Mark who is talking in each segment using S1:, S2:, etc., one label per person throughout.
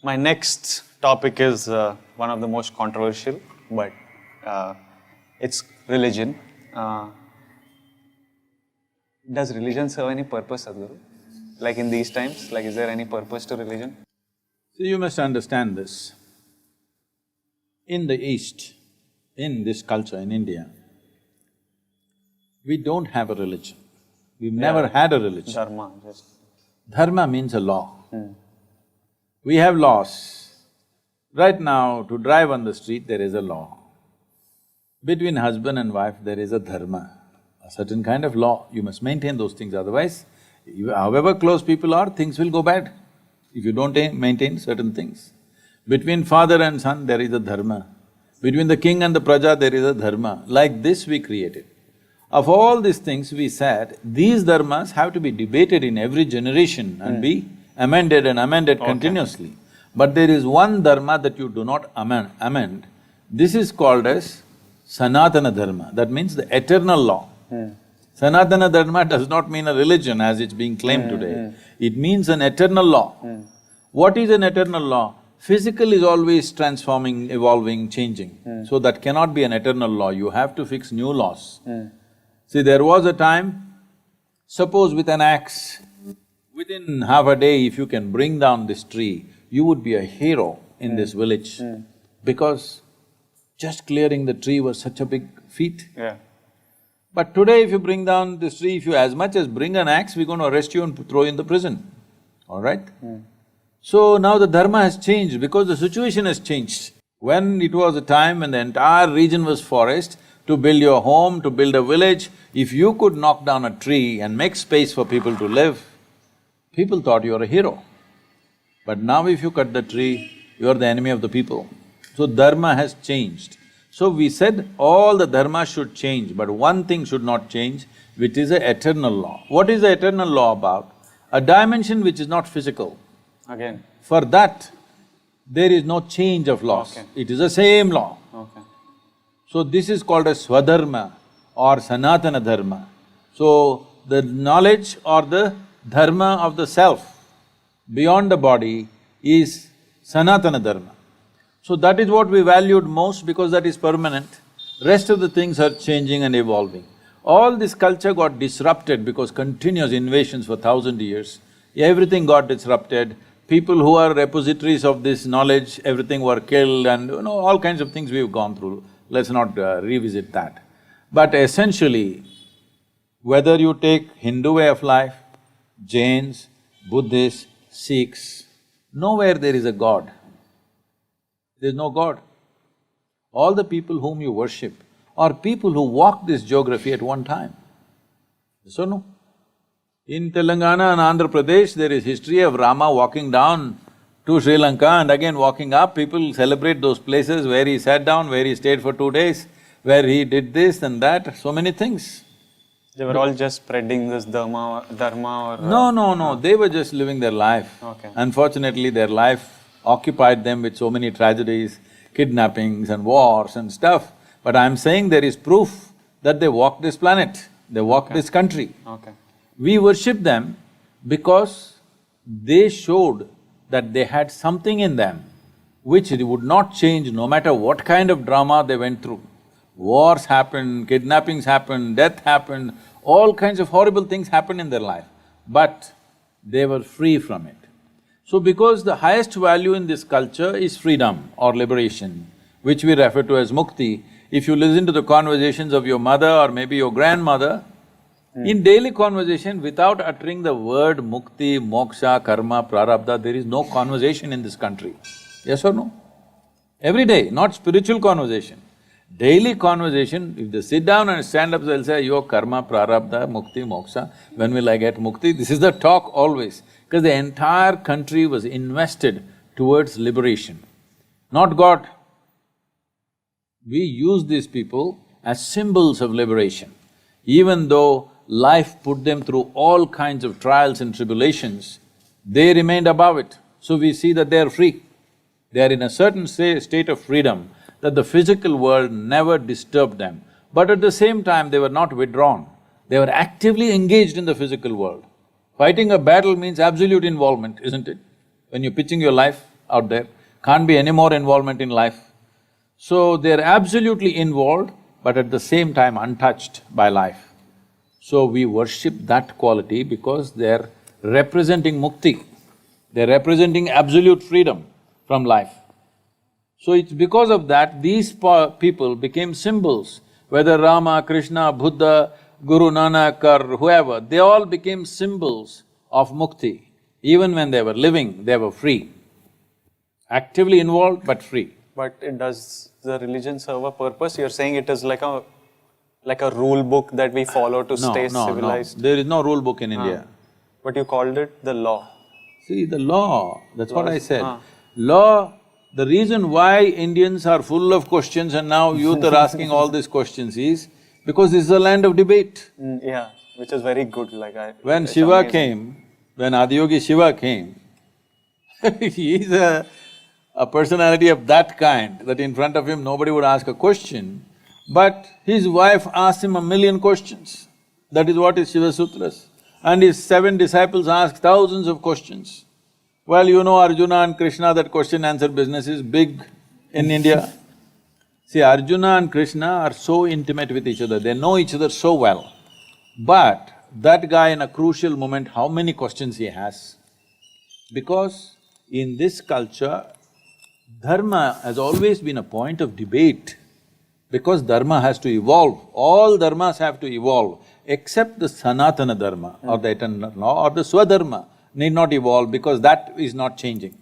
S1: My next topic is one of the most controversial, but it's religion. Does religion serve any purpose, Sadhguru? Like in these times, like is there any purpose to religion?
S2: So you must understand this. In the East, in this culture, in India, we don't have a religion. We've never had a religion.
S1: Dharma, just…
S2: Dharma means a law. We have laws. Right now, to drive on the street, there is a law. Between husband and wife, there is a dharma, a certain kind of law. You must maintain those things, otherwise, however close people are, things will go bad if you don't maintain certain things. Between father and son, there is a dharma. Between the king and the praja, there is a dharma. Like this we created. Of all these things, we said, these dharmas have to be debated in every generation and be amended and amended continuously. But there is one dharma that you do not amend. This is called as Sanatana Dharma, that means the eternal law. Sanatana Dharma does not mean a religion as it's being claimed today. It means an eternal law. What is an eternal law? Physical is always transforming, evolving, changing. So that cannot be an eternal law, you have to fix new laws. See, there was a time, suppose with an axe, within half a day if you can bring down this tree, you would be a hero in this village. Because just clearing the tree was such a big feat. But today if you bring down this tree, if you as much as bring an axe, we're going to arrest you and throw you in the prison, all right? So now the dharma has changed because the situation has changed. When it was a time when the entire region was forest, to build your home, to build a village, if you could knock down a tree and make space for people to live, people thought you were a hero. But now if you cut the tree, you are the enemy of the people. So dharma has changed. So we said all the dharma should change, but one thing should not change, which is the eternal law. What is the eternal law about? A dimension which is not physical.
S1: Again.
S2: For that, there is no change of laws. It is the same law. So this is called as Swadharma or Sanatana Dharma. So the knowledge or the dharma of the self beyond the body is Sanatana Dharma. So that is what we valued most because that is permanent. Rest of the things are changing and evolving. All this culture got disrupted because continuous invasions for 1,000 years. Everything got disrupted. People who are repositories of this knowledge, everything were killed and all kinds of things we've gone through. Let's not revisit that. But essentially, whether you take Hindu way of life, Jains, Buddhists, Sikhs, nowhere there is a God. There's no God. All the people whom you worship are people who walked this geography at one time. Yes or no? In Telangana and Andhra Pradesh, there is history of Rama walking down to Sri Lanka and again walking up. People celebrate those places where he sat down, where he stayed for 2 days, where he did this and that, so many things.
S1: They were all just spreading this dharma or…
S2: No, they were just living their life. Unfortunately, their life occupied them with so many tragedies, kidnappings and wars and stuff. But I'm saying there is proof that they walked this planet, they walked this country. We worship them because they showed that they had something in them which would not change no matter what kind of drama they went through. Wars happened, kidnappings happened, death happened, all kinds of horrible things happened in their life, but they were free from it. So because the highest value in this culture is freedom or liberation, which we refer to as mukti, if you listen to the conversations of your mother or maybe your grandmother, in daily conversation, without uttering the word mukti, moksha, karma, prarabdha, there is no conversation in this country. Yes or no? Every day, not spiritual conversation. Daily conversation, if they sit down and stand up, they'll say, yo, karma, prarabdha, mukti, moksha, when will I get mukti? This is the talk always, because the entire country was invested towards liberation, not God. We use these people as symbols of liberation. Even though life put them through all kinds of trials and tribulations, they remained above it. So we see that they are free. They are in a certain state of freedom that the physical world never disturbed them. But at the same time, they were not withdrawn. They were actively engaged in the physical world. Fighting a battle means absolute involvement, isn't it? When you're pitching your life, out there, can't be any more involvement in life. So they're absolutely involved, but at the same time untouched by life. So we worship that quality because they're representing mukti, they're representing absolute freedom from life. So it's because of that these people became symbols, whether Rama, Krishna, Buddha, Guru Nanak or whoever, they all became symbols of mukti. Even when they were living, they were free. Actively involved but free.
S1: But does the religion serve a purpose? You're saying it is like a rule book that we follow to stay civilized?
S2: No, there is no rule book in India.
S1: But you called it the law.
S2: See, the law, that's what I said. Law, the reason why Indians are full of questions and now youth are asking all these questions is because this is a land of debate.
S1: Yeah, which is very good,
S2: When Shiva came, when Adiyogi Shiva came, he is a personality of that kind, that in front of him nobody would ask a question, but his wife asked him 1,000,000 questions. That is what is Shiva Sutras. And his 7 disciples asked thousands of questions. Well, you know Arjuna and Krishna, that question-answer business is big in India. See, Arjuna and Krishna are so intimate with each other, they know each other so well. But that guy in a crucial moment, how many questions he has? Because in this culture, dharma has always been a point of debate. Because dharma has to evolve, all dharmas have to evolve, except the Sanatana Dharma or the eternal law or the Swadharma need not evolve because that is not changing.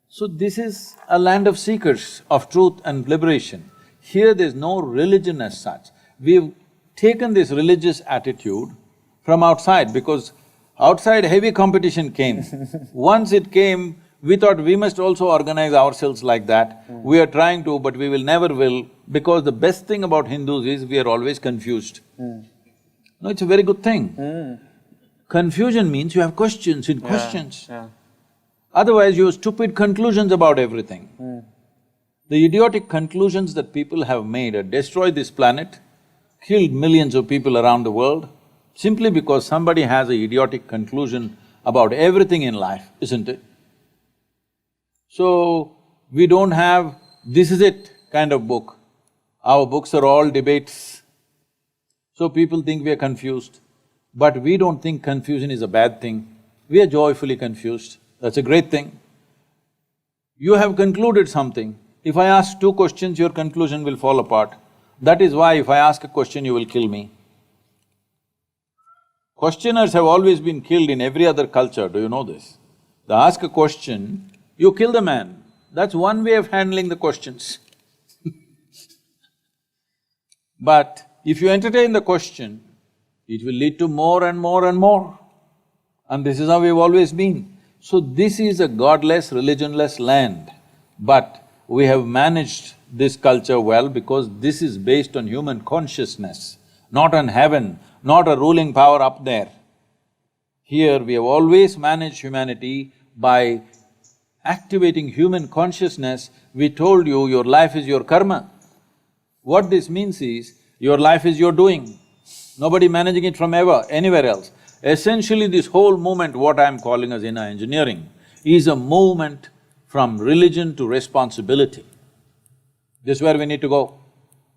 S2: So this is a land of seekers of truth and liberation. Here there's no religion as such. We've taken this religious attitude from outside because outside heavy competition came. Once it came, we thought we must also organize ourselves like that. We are trying to, but we will never will, because the best thing about Hindus is we are always confused. No, it's a very good thing. Confusion means you have questions in questions. Otherwise, you have stupid conclusions about everything. The idiotic conclusions that people have made have destroyed this planet, killed millions of people around the world, simply because somebody has an idiotic conclusion about everything in life, isn't it? So, we don't have this is it kind of book. Our books are all debates. So people think we are confused, but we don't think confusion is a bad thing. We are joyfully confused, that's a great thing. You have concluded something. If I ask 2 questions, your conclusion will fall apart. That is why if I ask a question, you will kill me. Questioners have always been killed in every other culture, do you know this? They ask a question, you kill the man. That's one way of handling the questions. But if you entertain the question, it will lead to more and more and more. And this is how we've always been. So this is a godless, religionless land, but we have managed this culture well because this is based on human consciousness, not on heaven, not a ruling power up there. Here we have always managed humanity by activating human consciousness. We told you your life is your karma. What this means is, your life is your doing. Nobody managing it from anywhere else. Essentially this whole movement, what I'm calling as inner engineering, is a movement from religion to responsibility. This is where we need to go.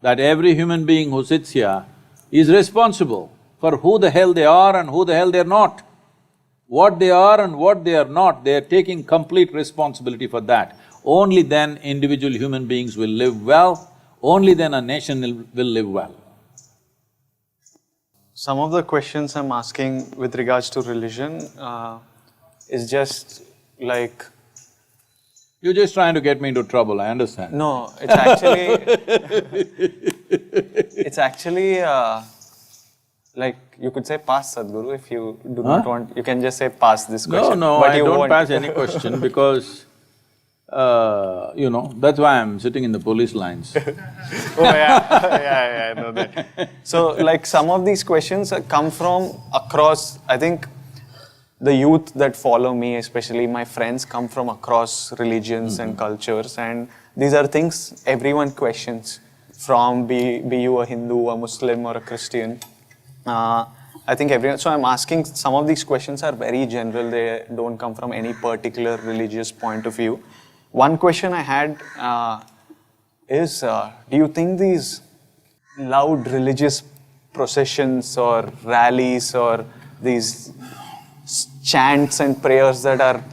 S2: That every human being who sits here is responsible for who the hell they are and who the hell they're not. What they are and what they are not, they are taking complete responsibility for that. Only then individual human beings will live well, only then a nation will live well.
S1: Some of the questions I'm asking with regards to religion is just like…
S2: You're just trying to get me into trouble, I understand.
S1: No, it's actually… it's actually like you could say pass, Sadhguru, if you do not want… You can just say pass this question.
S2: No, I don't pass any question because that's why I'm sitting in the police lines.
S1: Oh yeah, I know that. So like some of these questions come from across… I think the youth that follow me, especially my friends, come from across religions and cultures, and these are things everyone questions, from be you a Hindu, a Muslim or a Christian. I think everyone, so I'm asking, some of these questions are very general, they don't come from any particular religious point of view. One question I had is, do you think these loud religious processions or rallies or these chants and prayers that are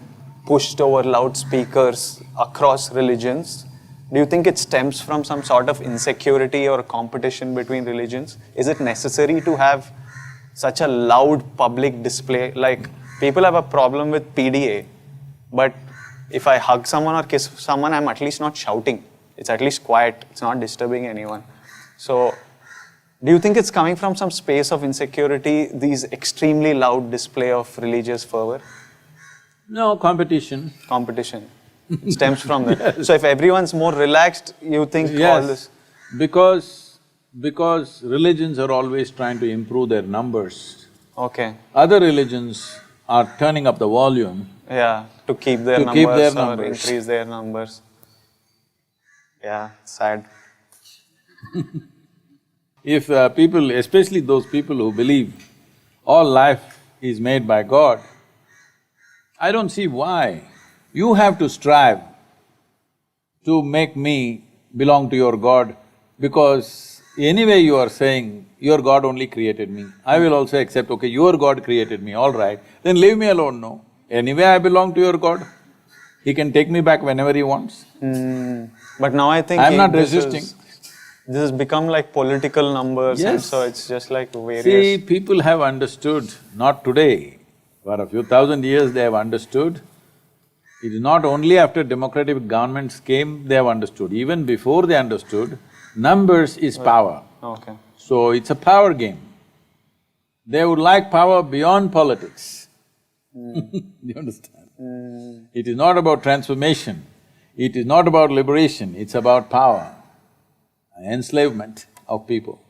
S1: pushed over loudspeakers across religions, do you think it stems from some sort of insecurity or competition between religions? Is it necessary to have such a loud public display? Like, people have a problem with PDA, but if I hug someone or kiss someone, I'm at least not shouting. It's at least quiet. It's not disturbing anyone. So, do you think it's coming from some space of insecurity, these extremely loud display of religious fervor?
S2: No, competition.
S1: Competition. It stems from that. Yes. So if everyone's more relaxed, you think
S2: Yes,
S1: all this…
S2: because religions are always trying to improve their numbers.
S1: Okay.
S2: Other religions are turning up the volume.
S1: Yeah, to keep their numbers or increase their numbers. Yeah, sad.
S2: If people, especially those people who believe all life is made by God, I don't see why you have to strive to make me belong to your God, because anyway you are saying your God only created me. I will also accept, okay, your God created me, all right, then leave me alone, no. Anyway I belong to your God. He can take me back whenever he wants.
S1: But now I think…
S2: I'm not resisting.
S1: This has become like political numbers,
S2: Yes.
S1: and so it's just like various…
S2: See, people have understood, not today, for a few thousand years they have understood. It is not only after democratic governments came they have understood, even before they understood, numbers is power.
S1: Okay.
S2: So it's a power game. They would like power beyond politics. You understand? It is not about transformation, it is not about liberation, it's about power, enslavement of people.